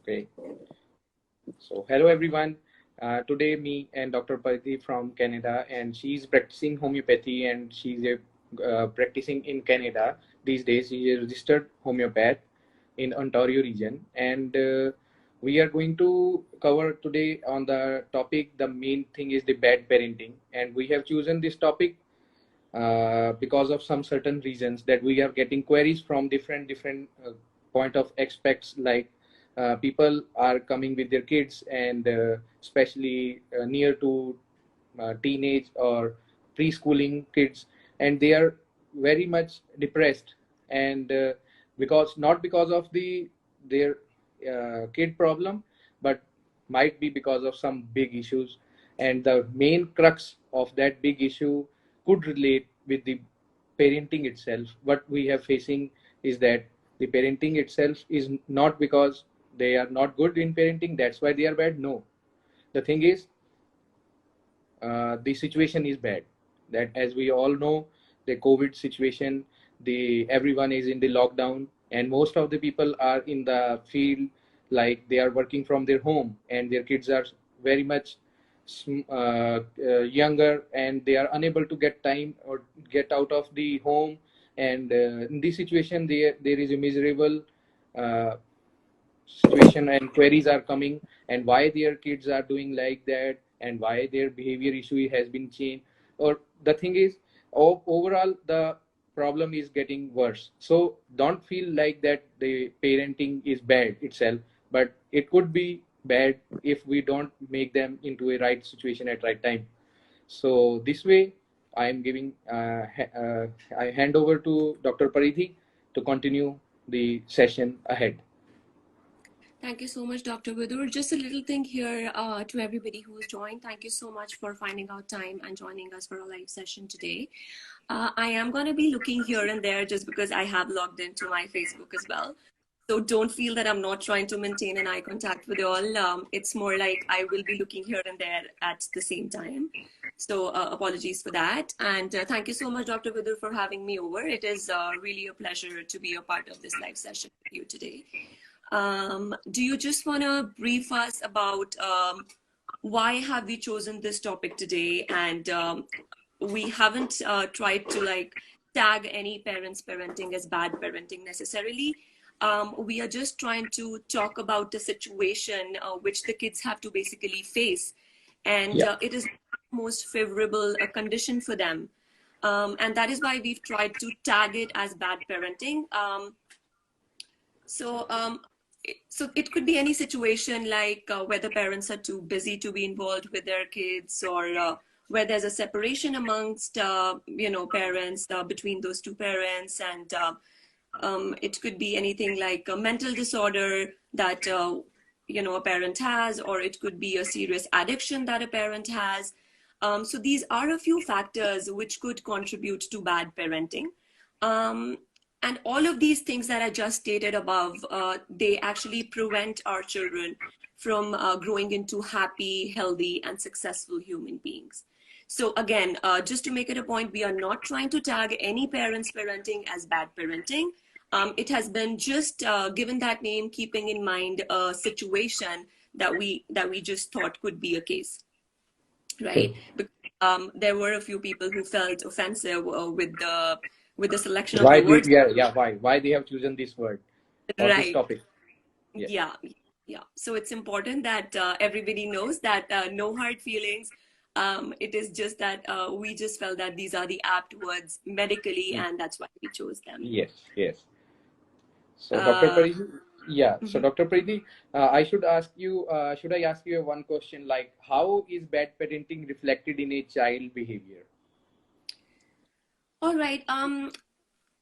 Okay. So hello everyone. Today me and Dr. Pati from Canada, and she's practicing homeopathy, and she's practicing in Canada these days. She's a registered homeopath in Ontario region, and we are going to cover today on the topic. The main thing is the bad parenting, and we have chosen this topic because of some certain reasons that we are getting queries from different point of aspects, like people are coming with their kids, and especially near to teenage or preschooling kids, and they are very much depressed, and because not because of their kid problem, but might be because of some big issues, and the main crux of that big issue could relate with the parenting itself. What we have facing is that the parenting itself is not because they are not good in parenting, that's why they are bad. No, the thing is, the situation is bad. That, as we all know, the COVID situation, the everyone is in the lockdown, and most of the people are in the field, like they are working from their home, and their kids are very much younger, and they are unable to get time or get out of the home. And in this situation, there is a miserable uh, situation, and queries are coming, and why their kids are doing like that, and why their behavior issue has been changed. Or the thing is, overall the problem is getting worse. So don't feel like that the parenting is bad itself, but it could be bad if we don't make them into a right situation at right time. So this way, I am giving I hand over to Dr. Paridhi to continue the session ahead. Thank you so much, Dr. Vidur. Just a little thing here to everybody who's joined. Thank you so much for finding out time and joining us for a live session today. I am going to be looking here and there just because I have logged into my Facebook as well. So don't feel that I'm not trying to maintain an eye contact with you all. It's more like I will be looking here and there at the same time. So apologies for that. And thank you so much, Dr. Vidur, for having me over. It is really a pleasure to be a part of this live session with you today. Do you just want to brief us about why have we chosen this topic today? And we haven't tried to like tag any parents parenting as bad parenting necessarily. We are just trying to talk about the situation which the kids have to basically face. And it is the most favorable condition for them. And that is why we've tried to tag it as bad parenting. So it could be any situation, like whether parents are too busy to be involved with their kids, or where there's a separation amongst parents, between those two parents, and it could be anything like a mental disorder that a parent has, or it could be a serious addiction that a parent has. So these are a few factors which could contribute to bad parenting. And all of these things that I just stated above, they actually prevent our children from growing into happy, healthy, and successful human beings. So again, just to make it a point, we are not trying to tag any parents parenting as bad parenting. It has been just given that name, keeping in mind a situation that we just thought could be a case, right? Because, there were a few people who felt offensive with the selection of Why the words. why they have chosen this word or this Right. topic? Yeah. So it's important that everybody knows that no hard feelings. It is just that we just felt that these are the apt words medically, and that's why we chose them. Yes. So Dr. Paridi, so Dr. Paridi, should I ask you one question, like how is bad parenting reflected in a child behavior? All right.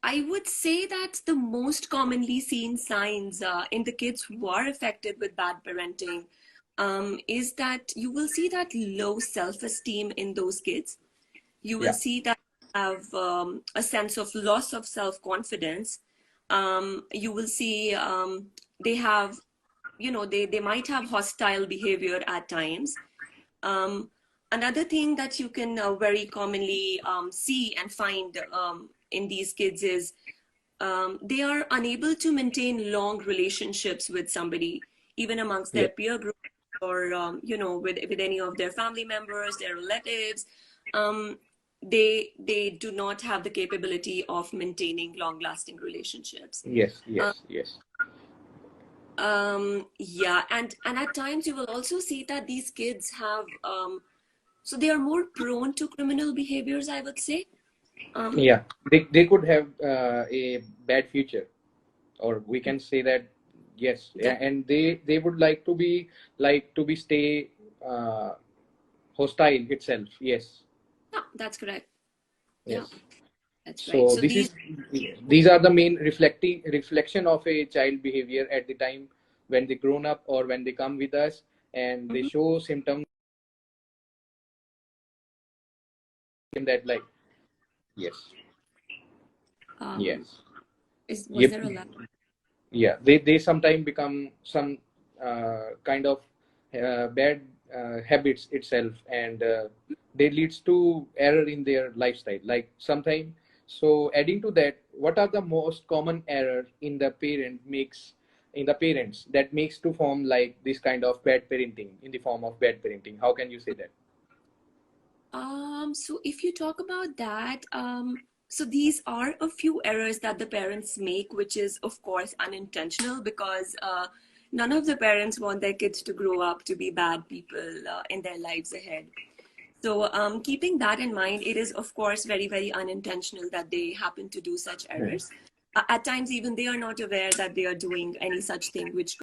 I would say that the most commonly seen signs in the kids who are affected with bad parenting is that you will see that low self-esteem in those kids. You will see that they have a sense of loss of self-confidence. You will see they have, they might have hostile behavior at times. Another thing that you can very commonly see and find in these kids is they are unable to maintain long relationships with somebody, even amongst their peer group, or with any of their family members, their relatives. They do not have the capability of maintaining long-lasting relationships. Yes, Uh, yes, yes. yeah, and at times you will also see that these kids have so they are more prone to criminal behaviors, I would say. Yeah, they could have a bad future, or we can say that, yes. That, And they would like to be stay hostile itself. Yes, yeah, that's correct. Yeah, yes. that's right. So So these are the main reflection of a child behavior at the time when they grown up or when they come with us, and they Mhm. show symptoms in that, like, yes, um, yes, was yep. there a lot? Yeah, they sometimes become some kind of bad habits itself, and they leads to error in their lifestyle, like sometime. So adding to that, what are the most common error in the parents that makes to form like this kind of bad parenting, in the form of bad parenting? How can you say that? So if you talk about that, so these are a few errors that the parents make, which is of course unintentional, because none of the parents want their kids to grow up to be bad people in their lives ahead. So keeping that in mind, it is of course very, very unintentional that they happen to do such errors. At times, even they are not aware that they are doing any such thing which